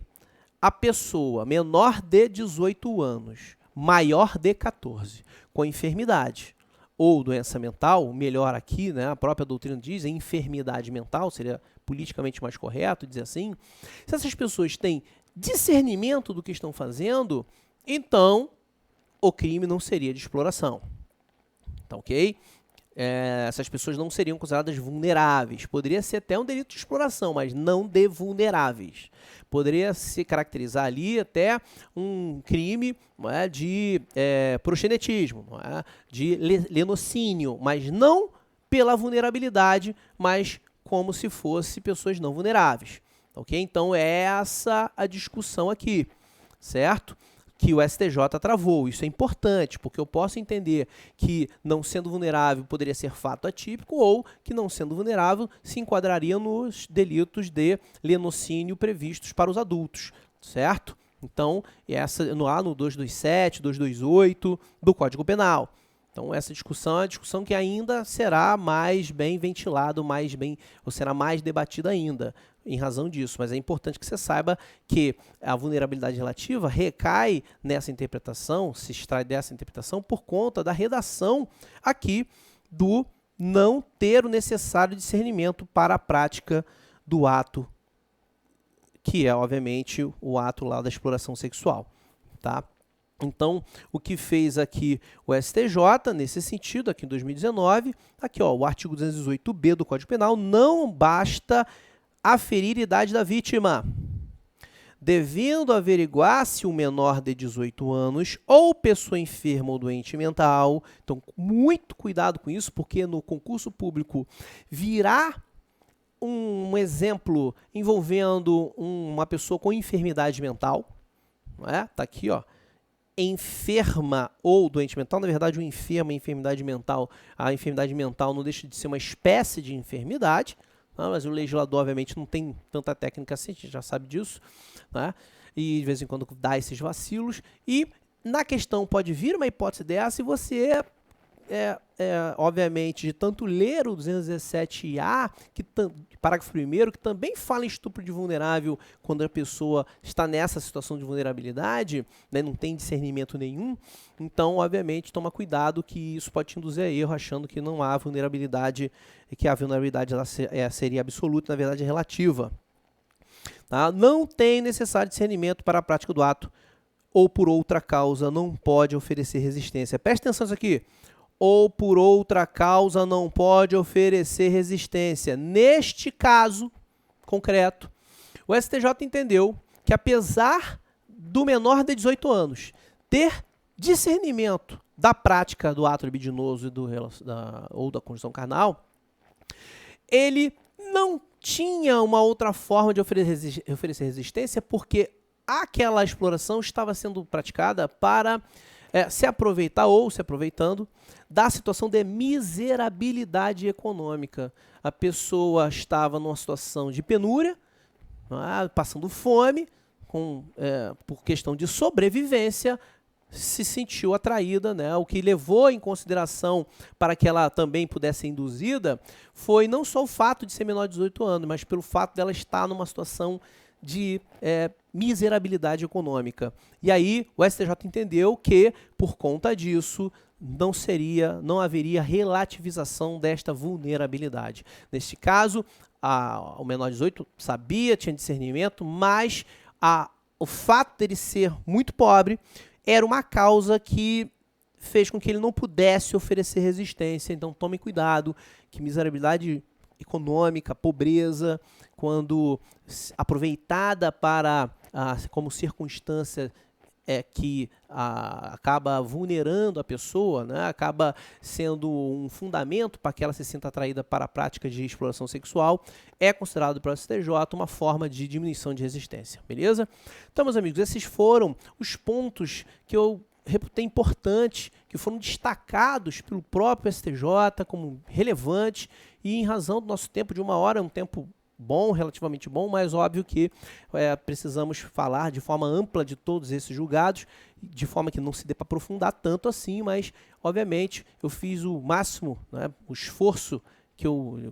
a pessoa menor de 18 anos, maior de 14, com enfermidade ou doença mental, melhor aqui, né, a própria doutrina diz, enfermidade mental, seria politicamente mais correto dizer assim, se essas pessoas têm discernimento do que estão fazendo, então o crime não seria de exploração. Tá ok? Essas pessoas não seriam consideradas vulneráveis. Poderia ser até um delito de exploração, mas não de vulneráveis. Poderia se caracterizar ali até um crime, não é, de proxenetismo, não é, de lenocínio, mas não pela vulnerabilidade, mas como se fosse pessoas não vulneráveis. Ok? Então, é essa a discussão aqui, certo? Que o STJ travou. Isso é importante, porque eu posso entender que não sendo vulnerável poderia ser fato atípico ou que não sendo vulnerável se enquadraria nos delitos de lenocínio previstos para os adultos, certo? Então, essa no 227, 228 do Código Penal. Então, essa discussão é uma discussão que ainda será mais bem ventilada, ou será mais debatida ainda, em razão disso. Mas é importante que você saiba que a vulnerabilidade relativa recai nessa interpretação, se extrai dessa interpretação, por conta da redação aqui do não ter o necessário discernimento para a prática do ato, que é, obviamente, o ato lá da exploração sexual, tá? Então, o que fez aqui o STJ, nesse sentido, aqui em 2019, aqui ó, o artigo 218b do Código Penal, não basta aferir a idade da vítima, devendo averiguar se o menor de 18 anos ou pessoa enferma ou doente mental. Então, muito cuidado com isso, porque no concurso público virá um exemplo envolvendo uma pessoa com enfermidade mental, não é? Tá aqui, ó. Enferma ou doente mental, na verdade, o enfermo, a enfermidade mental não deixa de ser uma espécie de enfermidade, né? Mas o legislador, obviamente, não tem tanta técnica assim, a gente já sabe disso, né? E de vez em quando dá esses vacilos. E na questão pode vir uma hipótese dessa e você, obviamente, de tanto ler o 217A, parágrafo 1º, que também fala em estupro de vulnerável quando a pessoa está nessa situação de vulnerabilidade, né, não tem discernimento nenhum. Então, obviamente, toma cuidado que isso pode te induzir a erro, achando que não há vulnerabilidade, que a vulnerabilidade ela seria absoluta, na verdade é relativa. Tá? Não tem necessário discernimento para a prática do ato, ou por outra causa não pode oferecer resistência. Preste atenção nisso aqui. Ou por outra causa não pode oferecer resistência. Neste caso concreto, o STJ entendeu que, apesar do menor de 18 anos ter discernimento da prática do ato libidinoso ou da conjunção carnal, ele não tinha uma outra forma de oferecer resistência, porque aquela exploração estava sendo praticada para se aproveitar ou se aproveitando da situação de miserabilidade econômica. A pessoa estava numa situação de penúria, passando fome, por questão de sobrevivência, se sentiu atraída, né? O que levou em consideração para que ela também pudesse ser induzida foi não só o fato de ser menor de 18 anos, mas pelo fato dela estar numa situação de miserabilidade econômica. E aí o STJ entendeu que, por conta disso, não haveria relativização desta vulnerabilidade. Neste caso, o menor de 18 sabia, tinha discernimento, mas o fato dele ser muito pobre era uma causa que fez com que ele não pudesse oferecer resistência. Então tome cuidado, que miserabilidade econômica, pobreza, quando aproveitada como circunstância que acaba vulnerando a pessoa, né? Acaba sendo um fundamento para que ela se sinta atraída para a prática de exploração sexual, é considerado pelo STJ uma forma de diminuição de resistência, beleza? Então, meus amigos, esses foram os pontos que eu reputei importantes, que foram destacados pelo próprio STJ como relevantes, e em razão do nosso tempo de 1 hora, um tempo bom, relativamente bom, mas óbvio que precisamos falar de forma ampla de todos esses julgados, de forma que não se dê para aprofundar tanto assim, mas obviamente eu fiz o máximo, né, o esforço que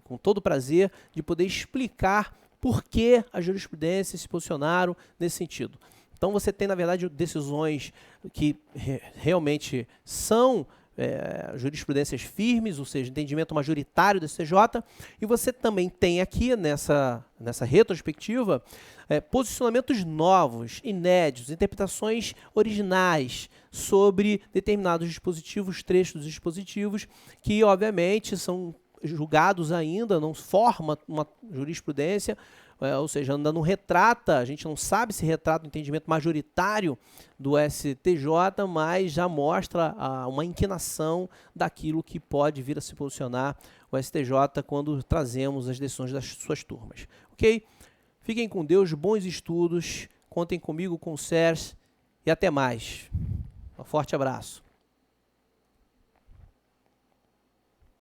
com todo prazer, de poder explicar por que as jurisprudências se posicionaram nesse sentido. Então você tem, na verdade, decisões que realmente são jurisprudências firmes, ou seja, entendimento majoritário do STJ, e você também tem aqui nessa retrospectiva posicionamentos novos, inéditos, interpretações originais sobre determinados dispositivos, trechos dos dispositivos, que obviamente são julgados ainda, não forma uma jurisprudência, ou seja, ainda não retrata, a gente não sabe se retrata o entendimento majoritário do STJ, mas já mostra uma inclinação daquilo que pode vir a se posicionar o STJ quando trazemos as decisões das suas turmas. Ok? Fiquem com Deus, bons estudos, contem comigo, com o SERS, e até mais. Um forte abraço.